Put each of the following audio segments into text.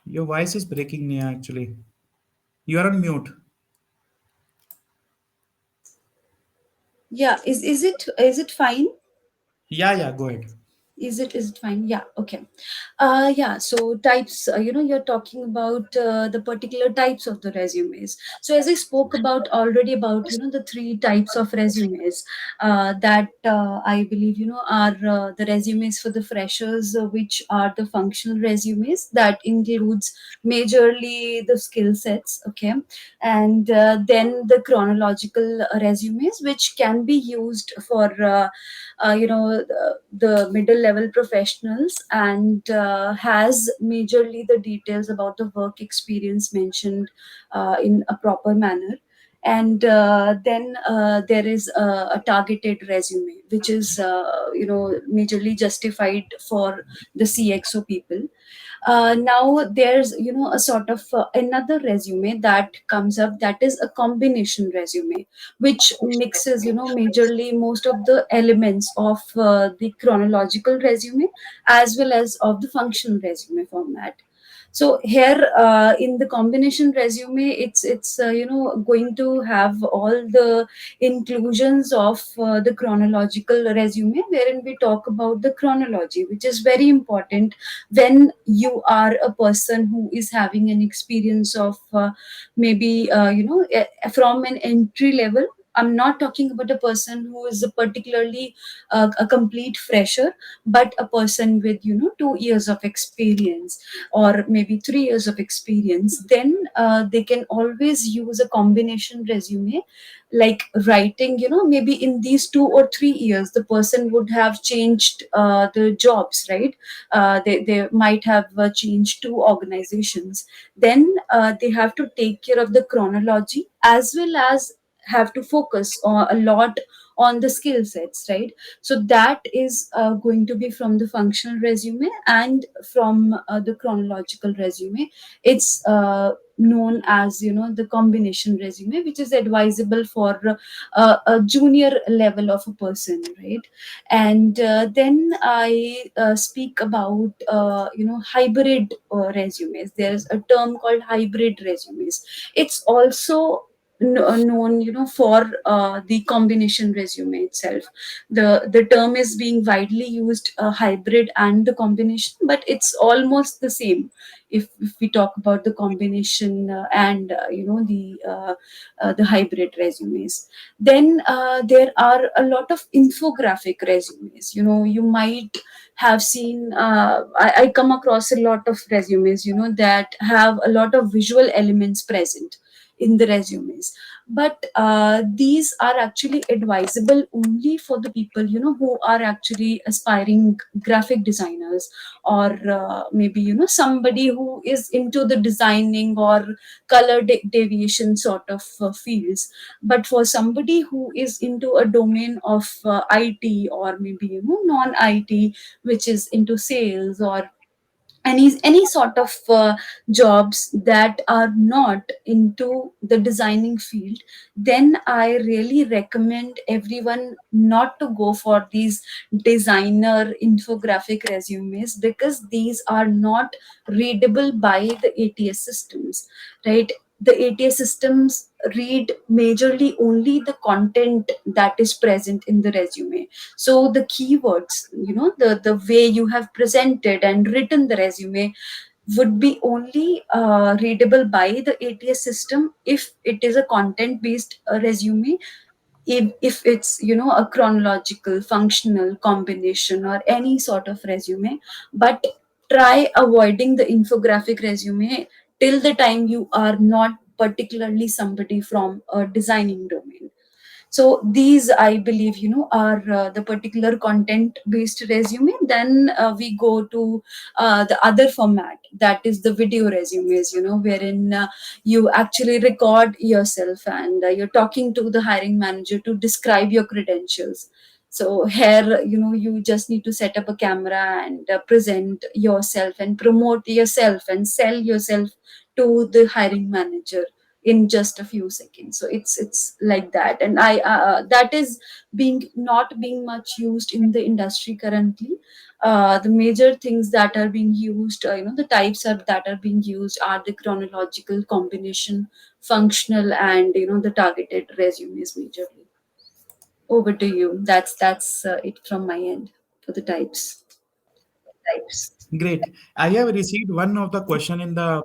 Your voice is breaking, Nia, actually. You are on mute. Yeah, is it fine? Yeah, yeah, go ahead. Is it fine? Yeah, okay. Yeah, so types, you're talking about the particular types of the resumes. So as I spoke about already about, the three types of resumes that I believe, are the resumes for the freshers, which are the functional resumes that includes majorly the skill sets, okay, and then the chronological resumes, which can be used for the middle level professionals, and has majorly the details about the work experience mentioned in a proper manner. And then there is a targeted resume, which is majorly justified for the CXO people. Now there's a sort of another resume that comes up, that is a combination resume, which mixes majorly most of the elements of the chronological resume as well as of the functional resume format. So here in the combination resume, it's going to have all the inclusions of the chronological resume, wherein we talk about the chronology, which is very important when you are a person who is having an experience of maybe from an entry level. I'm not talking about a person who is a particularly a complete fresher, but a person with 2 years of experience or maybe 3 years of experience. Then they can always use a combination resume, like writing, maybe in these 2 or 3 years the person would have changed the jobs, right? They might have changed two organizations. Then they have to take care of the chronology as well as have to focus a lot on the skill sets, right? So that is going to be from the functional resume, and from the chronological resume, it's known as the combination resume, which is advisable for a junior level of a person, right? And then I speak about hybrid resumes. There's a term called hybrid resumes. It's also known for the combination resume itself. The term is being widely used, hybrid and the combination, but it's almost the same if we talk about the combination and the hybrid resumes. Then there are a lot of infographic resumes. You might have seen, I come across a lot of resumes that have a lot of visual elements present in the resumes, but these are actually advisable only for the people who are actually aspiring graphic designers, or maybe somebody who is into the designing or color deviation sort of fields. But for somebody who is into a domain of IT, or maybe non IT, which is into sales or any sort of jobs that are not into the designing field, then I really recommend everyone not to go for these designer infographic resumes, because these are not readable by the ATS systems, right? The ATS systems read majorly only the content that is present in the resume. So the keywords, the way you have presented and written the resume would be only readable by the ATS system if it is a content based resume. If it's a chronological functional combination or any sort of resume, but try avoiding the infographic resume till the time you are not particularly somebody from a designing domain. So these, I believe, are the particular content based resume. Then we go to the other format, that is the video resumes, wherein you actually record yourself, and you're talking to the hiring manager to describe your credentials. So here, you just need to set up a camera and present yourself and promote yourself and sell yourself to the hiring manager, in just a few seconds. So it's like that, and I that is being not being much used in the industry currently. The major things that are being used, the types are that are being used are the chronological, combination, functional, and the targeted resumes majorly. Over to you. That's it from my end for the types. Great. I have received one of the question in the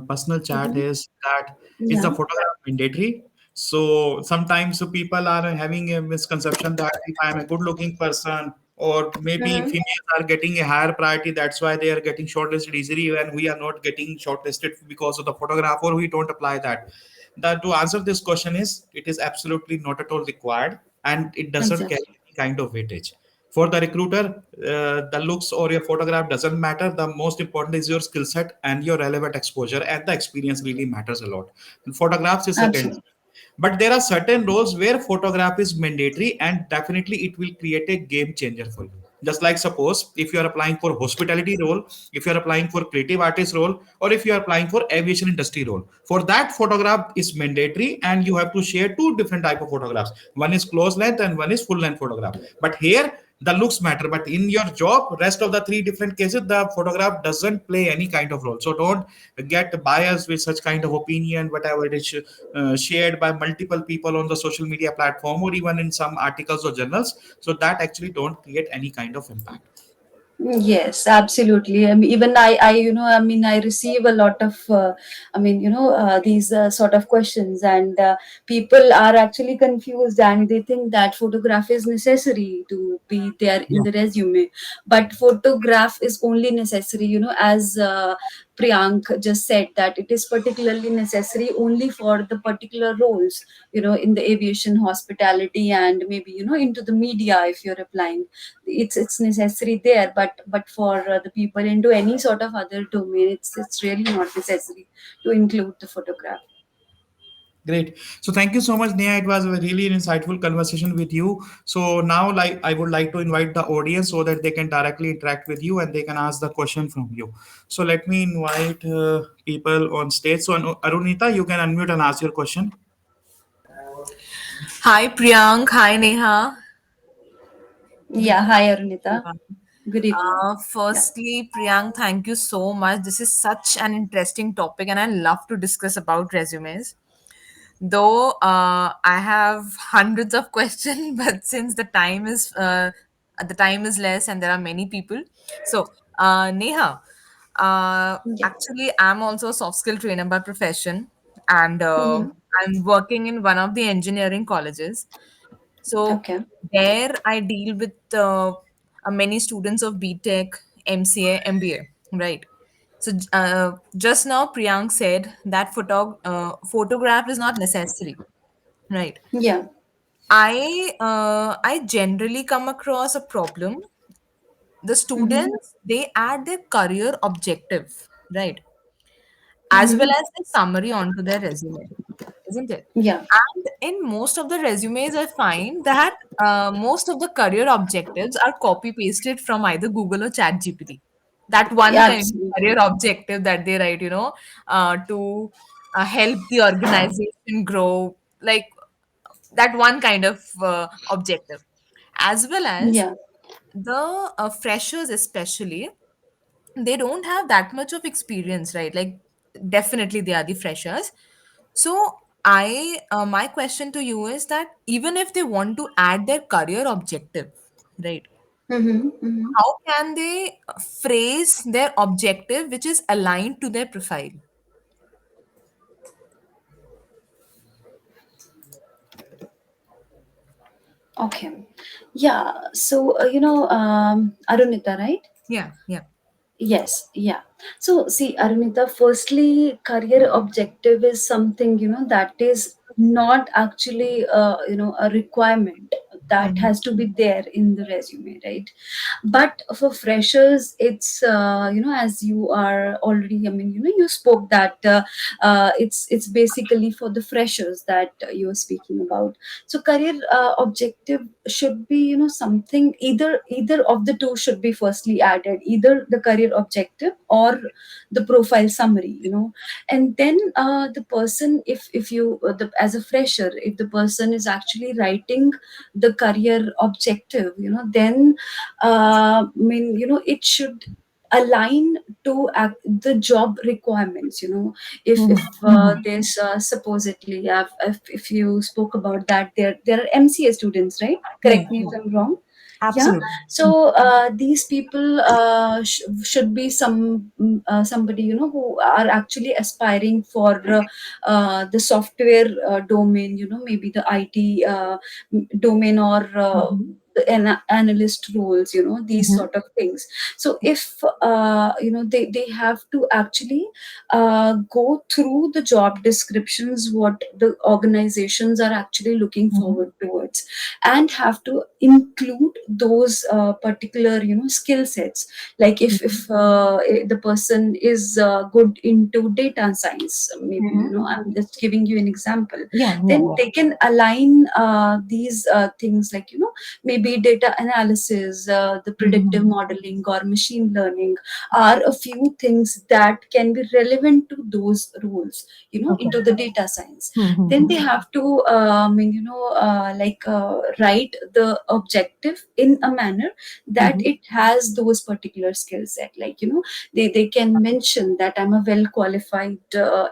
personal chat Mm-hmm. is that is the Yeah. photograph mandatory? So sometimes people are having a misconception that if I am a good looking person or maybe Mm-hmm. females are getting a higher priority, that's why they are getting shortlisted easily when we are not getting shortlisted because of the photograph or we don't apply that. That to answer this question is it is absolutely not at all required and it doesn't carry Exactly. any kind of weightage for the recruiter. The looks or your photograph doesn't matter. The most important is your skill set and your relevant exposure, and the experience really matters a lot. And photographs is second, Absolutely. but there are certain roles where photograph is mandatory, and definitely it will create a game changer for you. Just like suppose if you are applying for hospitality role, if you are applying for creative artist role, or if you are applying for aviation industry role, for that photograph is mandatory and you have to share two different type of photographs. One is close length and one is full length photograph. But here the looks matter, but in your job rest of the three different cases the photograph doesn't play any kind of role. So don't get biased with such kind of opinion whatever it is shared by multiple people on the social media platform or even in some articles or journals. So that actually don't create any kind of impact. Yes, absolutely. I mean, even I receive a lot of, these sort of questions, and people are actually confused, and they think that photograph is necessary to be there in Yeah. the resume. But photograph is only necessary, as Priyank just said, that it is particularly necessary only for the particular roles, in the aviation, hospitality, and maybe, into the media if you're applying. It's necessary there, but for the people into any sort of other domain, it's really not necessary to include the photograph. Great. So thank you so much, Neha. It was a really insightful conversation with you. So now, like, I would like to invite the audience so that they can directly interact with you and they can ask the question from you. So let me invite people on stage. So Arunita, you can unmute and ask your question. Hi Priyank, hi Neha. Good Yeah, hi evening, Arunita. everyone. Good evening. Yeah. Firstly, Priyank, thank you so much. This is such an interesting topic, and I love to discuss about resumes. Though I have hundreds of questions, but since the time is less and there are many people, so Neha, Yeah. actually, I'm also a soft skill trainer by profession, and Mm-hmm. I'm working in one of the engineering colleges. So Okay. there I deal with many students of BTech, MCA, MBA, right? So just now Priyank said that photograph is not necessary, right? Yeah. I generally come across a problem. The Mm-hmm. students they add their career objective, right, as well Mm-hmm. as the summary onto their resume, isn't it? Yeah. And in most of the resumes, I find that most of the career objectives are copy pasted from either Google or ChatGPT. That one Yeah, kind of career absolutely. objective that they write, to help the organization grow, like that one kind of objective, as well as Yeah. the freshers, especially they don't have that much of experience, right? Like, definitely they are the freshers. So my question to you is that even if they want to add their career objective, right, Mm-hmm. Mm-hmm. how can they phrase their objective which is aligned to their profile? Okay. Yeah. So Arunita, right? Yeah, yeah. Yes, yeah. So, see, Arunita, firstly, career objective is something, that is not actually, a requirement. that has to be there in the resume, right? But for freshers, it's as you are already, I mean, you spoke that it's basically for the freshers that you are speaking about. So career objective should be, something, either of the two should be firstly added, either the career objective or the profile summary, and then the person, if you as a fresher, if the person is actually writing the career objective, then I mean, it should align to the job requirements. If there's supposedly, if you spoke about that, there are MCA students, right? Hmm. Correct me if I'm wrong. Yeah. Absolutely. So these people should be somebody, who are actually aspiring for the software domain, maybe the IT domain, or Mhm. the analyst roles, these Mhm. sort of things. So if they have to actually go through the job descriptions, what the organizations are actually looking Mhm. forward towards, and have to include those particular, skill sets. Like if the person is good into data science, maybe, Mhm. I'm just giving you an example, Yeah, yeah, then yeah. they can align these things, like, maybe data analysis, the predictive Mhm. modeling or machine learning are a few things that can be relevant to those roles, Okay. into the data science. Then they Mhm. have to write the objective in a manner that Mhm. it has those particular skill set, like, they can mention that I'm a well qualified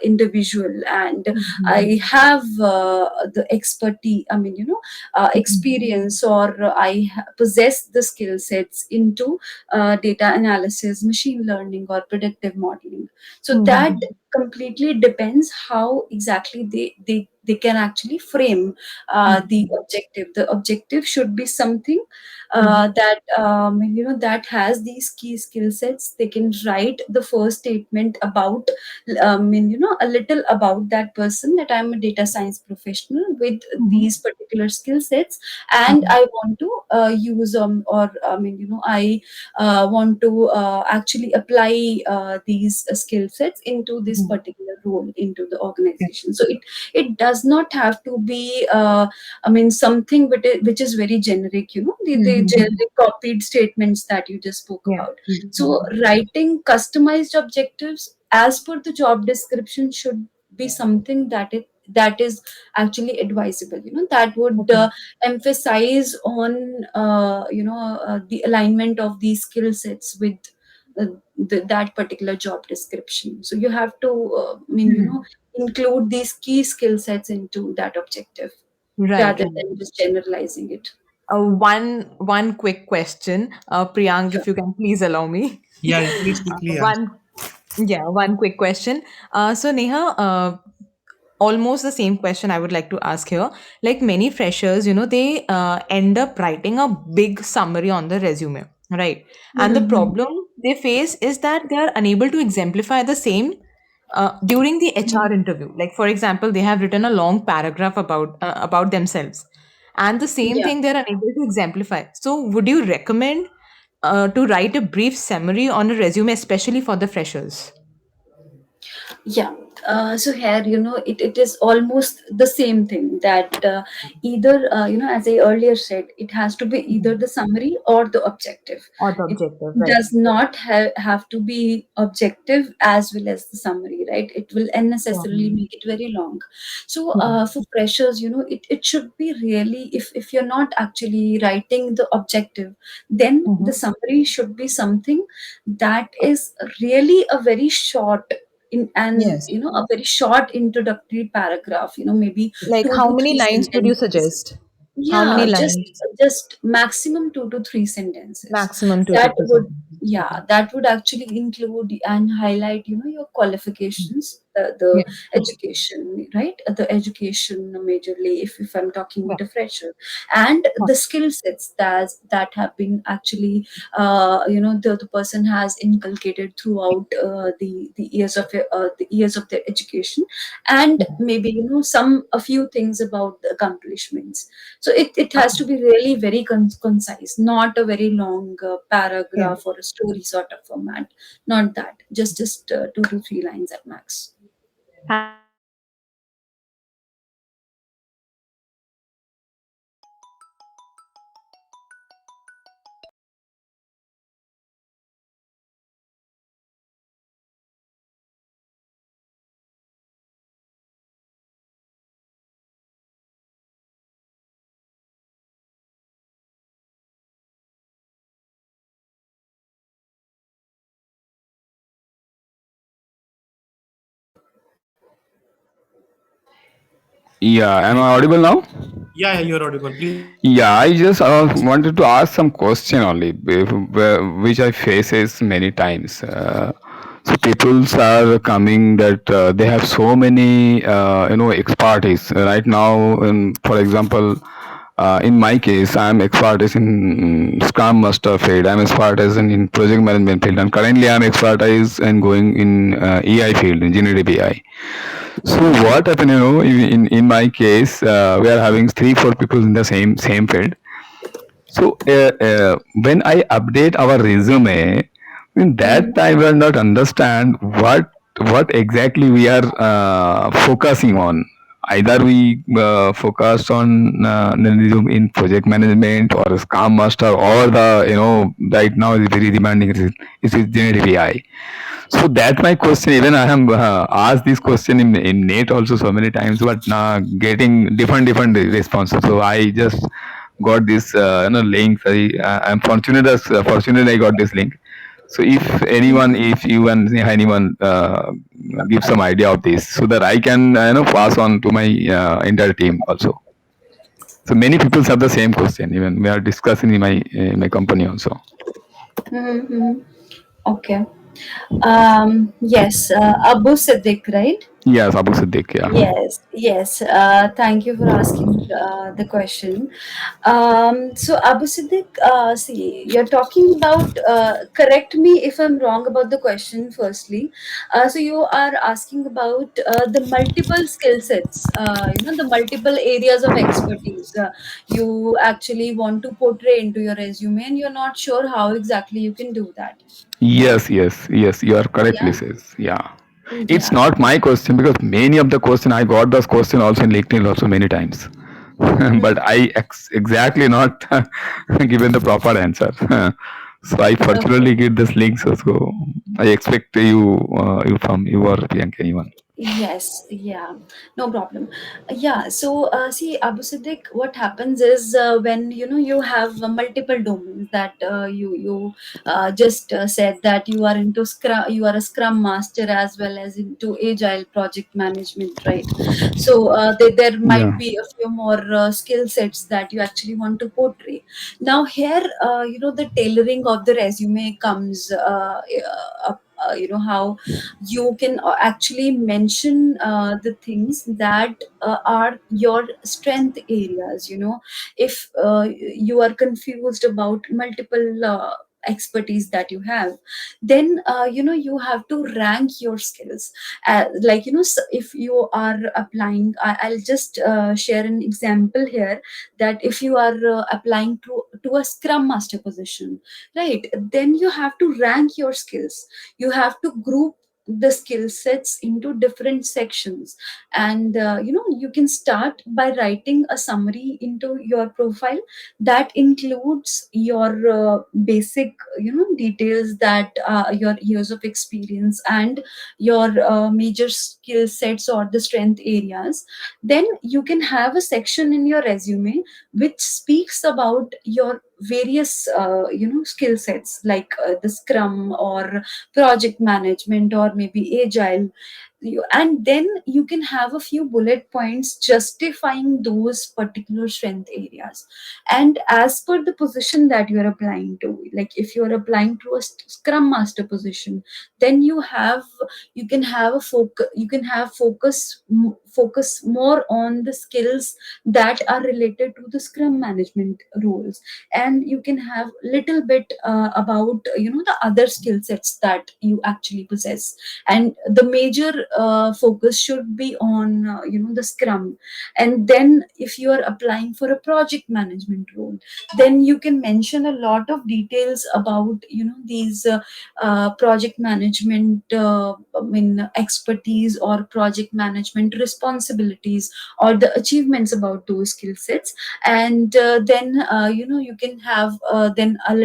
individual, and Mhm. I have the expertise, I mean, Mhm. experience, or possess the skill sets into data analysis, machine learning, or predictive modeling. So that Mhm. completely depends how exactly they can actually frame the Mhm. objective. The objective should be something Mhm. that that has these key skill sets. They can write the first statement about, a little about that person, that I'm a data science professional with Mhm. these particular skill sets, and Mhm. I want to use, or I want to actually apply these skill sets into this Mhm. particular role into the organization. So it does not have to be something which is very generic, the Mhm. generic copied statements that you just spoke Yeah. about. So writing customized objectives as per the job description should be something that is actually advisable, that would Okay. emphasize on the alignment of these skill sets with that particular job description. So you have to Mhm. include these key skill sets into that objective, Right, rather right. than just generalizing it. One quick question, Priyank, Sure. if you can please allow me. Yeah, yeah, please quickly ask. One, yeah, one quick question. So Neha, almost the same question I would like to ask here. Like many freshers, they end up writing a big summary on the resume, right? And the Mhm. problem they face is that they are unable to exemplify the same during the HR interview. Like for example, they have written a long paragraph about themselves, and the same Yeah. thing they're unable to exemplify. So, would you recommend to write a brief summary on a resume, especially for the freshers? Yeah. So here, it is almost the same thing, that either, as I earlier said, it has to be either Mhm. the summary or the objective. Or the It objective, right? does not have to be objective as well as the summary, right? It will Sure. unnecessarily make it very long. So Yeah. for freshers, it should be really, if you're not actually writing the objective, then the Mhm. summary should be something that is really a very short, in and Yes. a very short introductory paragraph, maybe Like, two how to many three lines would you sentences. suggest? How many Yeah, lines? just maximum 2 to 3 sentences. Maximum two to That three would, sentences. yeah, Okay. that would actually include and highlight, your qualifications, the education, right? The education majorly, if I'm talking Yeah. about a fresher, and the skill sets that have been actually the person has inculcated throughout the years of their education, and maybe some a few things about the accomplishments. So it has to be really very concise, not a very long Yeah. paragraph or a story sort of format. Not that, just 2 to 3 lines at max. Thank you so much. So Yeah, am I Thank audible you. now? Yeah, yeah, you're audible. Please go ahead. Yeah, I just wanted to ask some question only, which I faces many times. So people are coming that they have so many expertise right now. For example, in my case, I'm expertise in Scrum Master field. I'm expertise in project management field, and currently I'm expertise and going in EI field, engineering BI. So what happened, in my case, we are having 3 4 people in the same field. So when I update our resume, in that time we will not understand what exactly we are focusing on. Either we focus on the resume in project management or Scrum Master, or the right now is very demanding is generative AI. So that my question. Even I have asked this question in net also so many times, but now getting different responses. So I just got this link. I'm fortunate as fortunate I got this link. So if you and anyone give some idea of this, so that I can pass on to my entire team also. So many people have the same question. Even we are discussing in my company also. Mm-hmm. Okay. Yes, Abu Siddiq, right? Yes, Abu Siddiq. Yeah. Yes, yes. Thank you for asking the question. So, Abu Siddiq, see, you're talking about, correct me if I'm wrong about the question, firstly. So, you are asking about the multiple skill sets, the multiple areas of expertise you actually want to portray into your resume, and you're not sure how exactly you can do that. Yes. You are correctly Yeah, says. Yeah. It's yeah. not my question because many of the question I got those question also in LinkedIn also many times. But I exactly not given the proper answer. So I Okay. fortunately get this link. So I expect you from you or Priyanka anyone. Yes, yeah, no problem. Yeah, so see, Abu Siddiq, what happens is when you have multiple domains that you just said that you are into Scrum, you are a Scrum Master as well as into Agile project management, right? So there might Yeah. be a few more skill sets that you actually want to portray. Now here, the tailoring of the resume comes up. How you can actually mention the things that are your strength areas. If you are confused about multiple expertise that you have, then you have to rank your skills. Like if you are applying, I'll just share an example here, that if you are applying to a Scrum Master position, right, then you have to rank your skills. You have to group the skill sets into different sections, and you can start by writing a summary into your profile that includes your basic details, that your years of experience and your major skill sets or the strength areas. Then you can have a section in your resume which speaks about your various skill sets, like the Scrum or project management or maybe Agile. and then you can have a few bullet points justifying those particular strength areas. And as per the position that you are applying to, like if you are applying to a scrum master position, then you can have a focus, you can have focus more on the skills that are related to the scrum management roles, and you can have little bit about the other skill sets that you actually possess. And the major focus should be on the scrum. And then if you are applying for a project management role, then you can mention a lot of details about these project management expertise or project management responsibilities or the achievements about those skill sets. And then you can have then a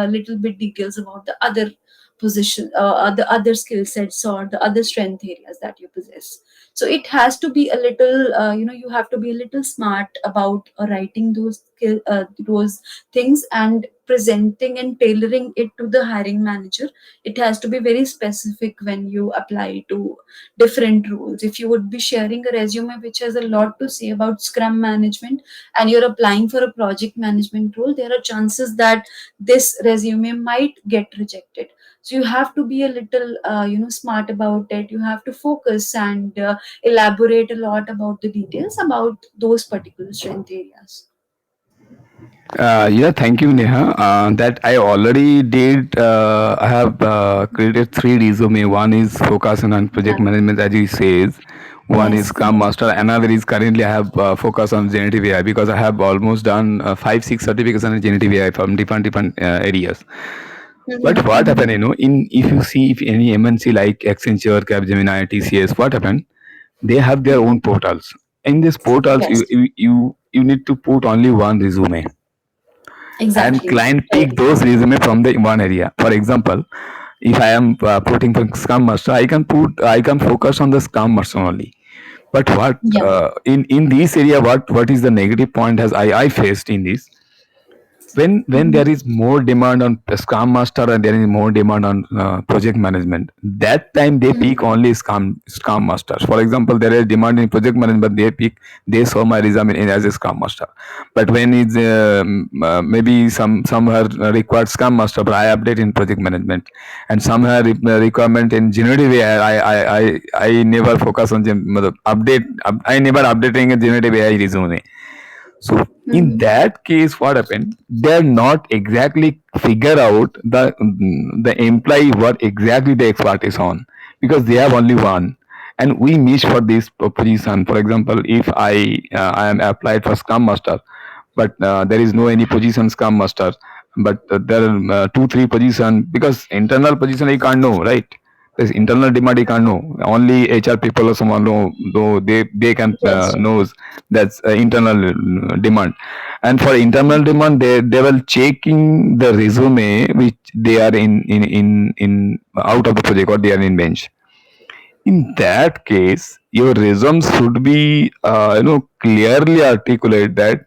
little bit details about the other position, the other skill sets or the other strength areas that you possess. So it has to be a little you have to be a little smart about writing those things and presenting and tailoring it to the hiring manager. It has to be very specific when you apply to different roles. If you would be sharing a resume which has a lot to say about scrum management and you're applying for a project management role, there are chances that this resume might get rejected. So you have to be a little smart about it. You have to focus and elaborate a lot about the details about those particular strength areas. Yeah, thank you, Neha. That I already did. I have created three resume. One is focus on Yeah. project management, as you says. One is Yes. Scrum Master. Another is currently I have focus on generative AI because I have almost done five, six certificates on generative AI from different areas. But Mm-hmm, what mm-hmm. happened, in if you see if any MNC like Accenture, Capgemini, TCS, what happened? They have their Mm-hmm. own portals. In these portals, Yes, you need to put only one resume, and exactly. client Right. pick those resume from the one area. For example, if I am putting for Scrum Master, I can focus on the Scrum Master only. But what Yeah. in this area, what is the negative point has I faced in this? When Mm-hmm. there is more demand on scrum master and there is more demand on project management, that time they Mm-hmm. pick only scrum masters. For example, there is demand in project management, they saw my resume as a scrum master. But when it's maybe somewhere required scrum master, but I update in project management, and somewhere requirement in generative AI, I never focus on I never updating a generative AI resume. So in Mm-hmm. that case, what happened? They're not exactly figure out the employee what exactly the expert is on, because they have only one, and we miss for this position. For example, if I am applied for Scrum Master, but there is no any position Scrum Master, but there are two three position, because internal position I can't know, right? There's internal demand I can't know. Only HR people or someone know, though they can Yes. knows that's internal demand. And for internal demand, they will checking the resume which they are in out of the project or they are in bench. In that case, your resume should be clearly articulate that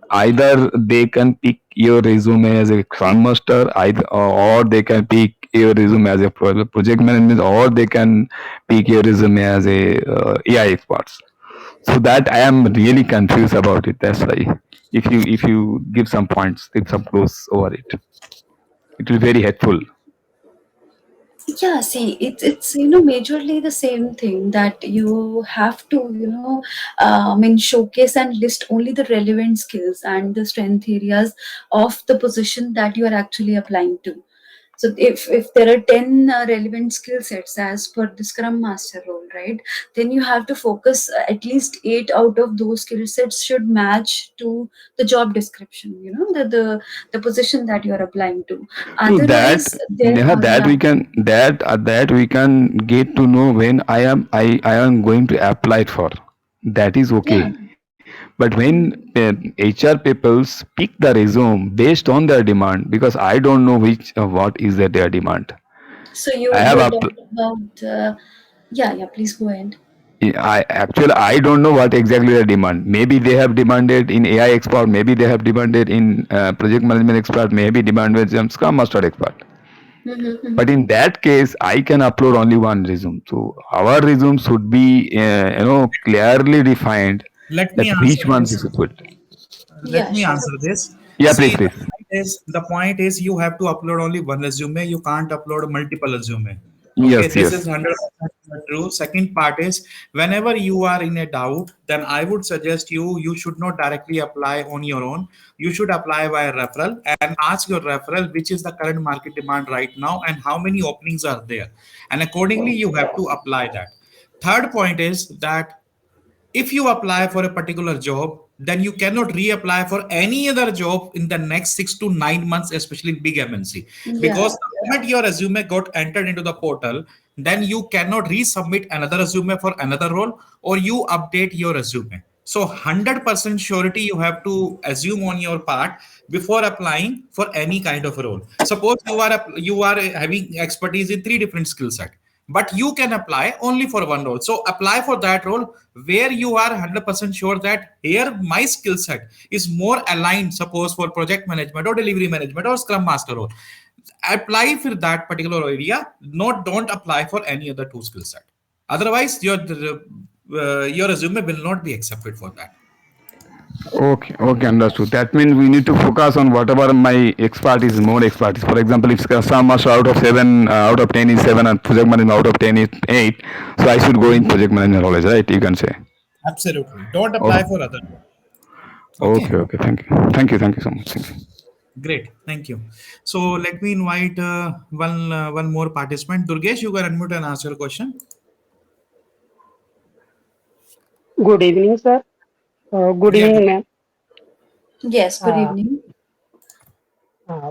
either they can pick your resume as a scrum master, either, or they can pick your resume as a project management, or they can pick your resume as a AI experts. So that I am really confused about it. That's why if you give some points, give some clues over it, it will be very helpful. Yeah, see, it's majorly the same thing that you have to showcase and list only the relevant skills and the strength areas of the position that you are actually applying to. So if there are 10 relevant skill sets as per the Scrum Master role, right? Then you have to focus at least 8 out of those skill sets should match to the job description, the position that you are applying to. So that Otherwise, there Neha, are, yeah. that we can get to know when I am going to apply it for. That is Yeah. okay. But when Mhm. HR peoples pick the resume based on their demand, because I don't know which what is their demand. So I you have you're up. talking about yeah, please go ahead. I don't know what exactly the demand. Maybe they have demanded in AI expert. Maybe they have demanded in project management expert. Maybe demanded some Scrum Master expert. But in that case, I can upload only one resume. So our resume should be, clearly defined Let that me which answer ones is this. good. Let Yeah, me sure. answer this. Yeah, See, please, please. the point is you have to upload only one resume. You can't upload multiple resume. Okay, Yes, this is yes. 100% true. Second part is whenever you are in a doubt, then I would suggest you should not directly apply on your own. You should apply via referral and ask your referral which is the current market demand right now and how many openings are there, and accordingly you have to apply that. Third point is that if you apply for a particular job, then you cannot reapply for any other job in the next 6 to 9 months, especially big MNC. Yeah. Because the moment your resume got entered into the portal, then you cannot resubmit another resume for another role or you update your resume. So 100% surety you have to assume on your part before applying for any kind of role. Suppose you are having expertise in three different skill set, but you can apply only for one role. So apply for that role where you are 100% sure that here my skill set is more aligned, suppose for project management or delivery management or scrum master role. Apply for that particular area, not don't apply for any other two skill set. Otherwise your resume will not be accepted for that. Okay, okay, understood. That means we need to focus on whatever my expert is more expertise. For example, if Scrum Master out of seven, out of 10 is seven, and project management out of 10 is eight, so I should go in project management knowledge, right? You can say. Absolutely, don't apply Oh, for other. okay, Okay. okay. Thank you so much. Thank you. Great, thank you. So let me invite one more participant. Durgesh, you can unmute and ask your question. Good evening, sir. Good Yeah, evening, ma'am. Yes, good Uh, evening.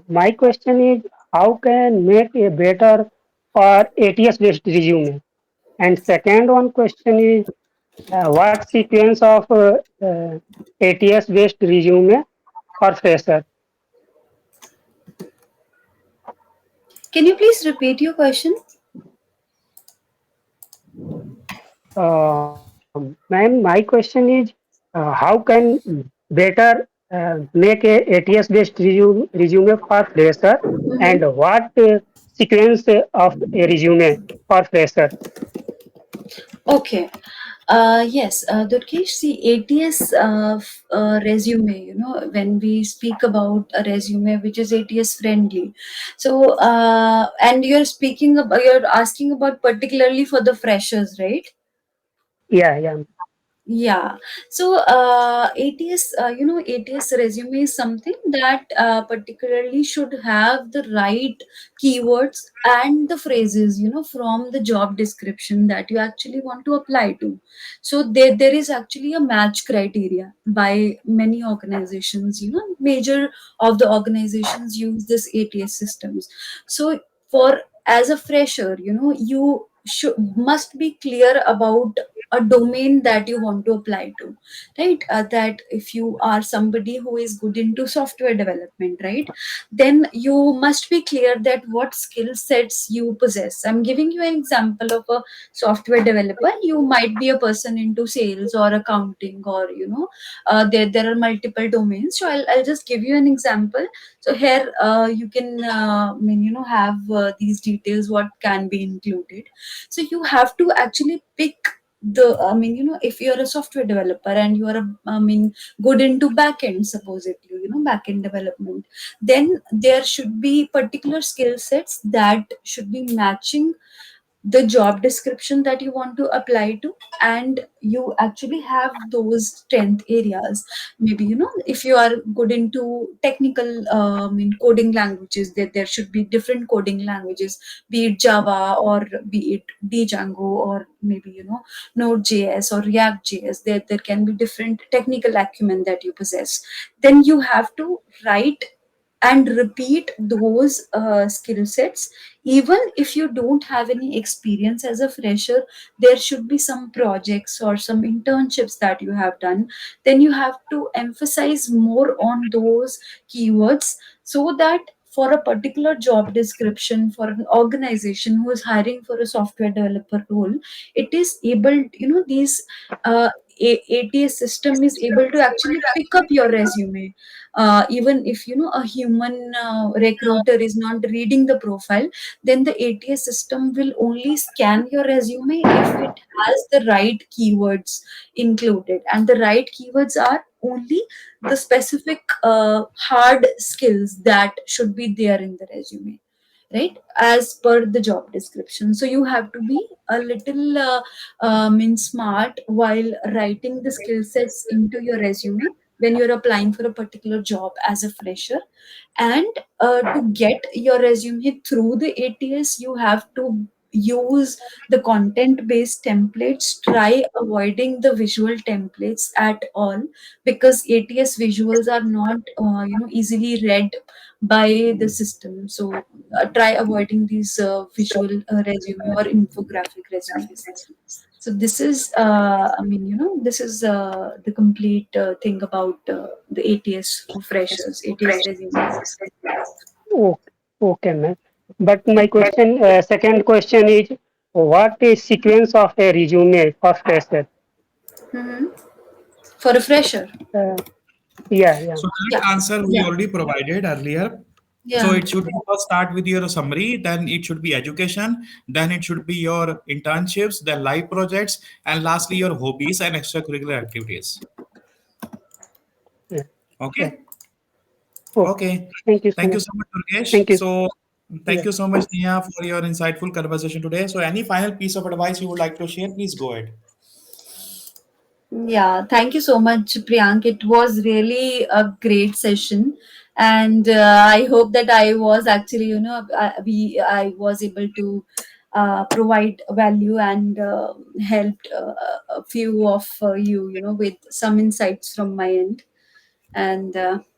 my question is, how can make a better or ATS-based resume? And second one question is, what sequence of ATS-based resume for fresher? Can you please repeat your question? Ma'am, my question is, how can better make a ATS-based resume for fresher, and Mm-hmm. what sequence of a resume for fresher? Okay. Yes, Durkesh, see, ATS resume, when we speak about a resume which is ATS friendly. So, and you're asking about particularly for the freshers, right? Yeah, yeah. Yeah. So, ATS, ATS resume is something that particularly should have the right keywords and the phrases, from the job description that you actually want to apply to. So, there is actually a match criteria by many organizations, major of the organizations use this ATS systems. So, for as a fresher, you must be clear about a domain that you want to apply to, right? That if you are somebody who is good into software development, right, then you must be clear that what skill sets you possess. I'm giving you an example of a software developer. You might be a person into sales or accounting, or there are multiple domains. So I'll just give you an example. So here you can have these details what can be included. So you have to actually pick if you're a software developer and you are good into backend, supposedly, backend development, then there should be particular skill sets that should be matching the job description that you want to apply to, and you actually have those strength areas. Maybe, if you are good into technical coding languages, there should be different coding languages, be it Java or be it Django, or maybe, Node.js or React.js. There can be different technical acumen that you possess. Then you have to write and repeat those skill sets. Even if you don't have any experience as a fresher, there should be some projects or some internships that you have done. Then you have to emphasize more on those keywords, so that for a particular job description for an organization who is hiring for a software developer role, it is able, these uh, ATS system is able to actually pick up your resume. Even if a human recruiter is not reading the profile, then the ATS system will only scan your resume if it has the right keywords included, and the right keywords are only the specific hard skills that should be there in the resume, right, as per the job description. So you have to be a little smart while writing the skill sets into your resume when you're applying for a particular job as a fresher. And to get your resume through the ATS, you have to use the content based templates. Try avoiding the visual templates at all, because ATS visuals are not easily read by the system. So try avoiding these visual resume or infographic resumes. So this is, this is the complete thing about the ATS for freshers, ATS resumes. Okay, okay, ma'am. But Yeah. my question, second question is, what is sequence of a resume for fresher? Hmm. For a fresher. Uh, yeah, yeah. So Yeah. that answer we Yeah. already provided earlier. So Yeah. it should first start with your summary, then it should be education, then it should be your internships, then live projects, and lastly your hobbies and extracurricular activities. Yeah. Yeah. Okay. Okay. Okay. Thank you so Thank you much. so much, Durgesh. Thank you. So thank Yeah. you so much, Nia, for your insightful conversation today. So any final piece of advice you would like to share, please go ahead. Yeah, thank you so much, Priyank. It was really a great session, and I hope that I was actually, I was able to provide value and helped a few of you, with some insights from my end. And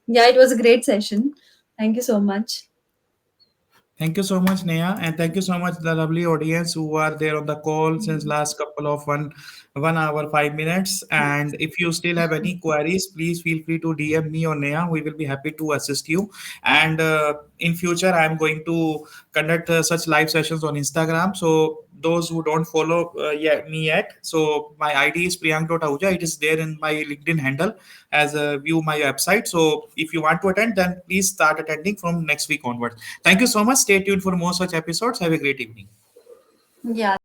yeah, it was a great session. Thank you so much. Thank you so much, Neha, and thank you so much the lovely audience who are there on the call since last couple of 1 hour 5 minutes. And if you still have any queries, please feel free to DM me or Neha. We will be happy to assist you. And in future, I am going to conduct such live sessions on Instagram. So those who don't follow me yet, so my ID is priyank.ahuja. It is there in my LinkedIn handle as a view my website. So if you want to attend, then please start attending from next week onwards. Thank you so much. Stay tuned for more such episodes. Have a great evening. Yeah.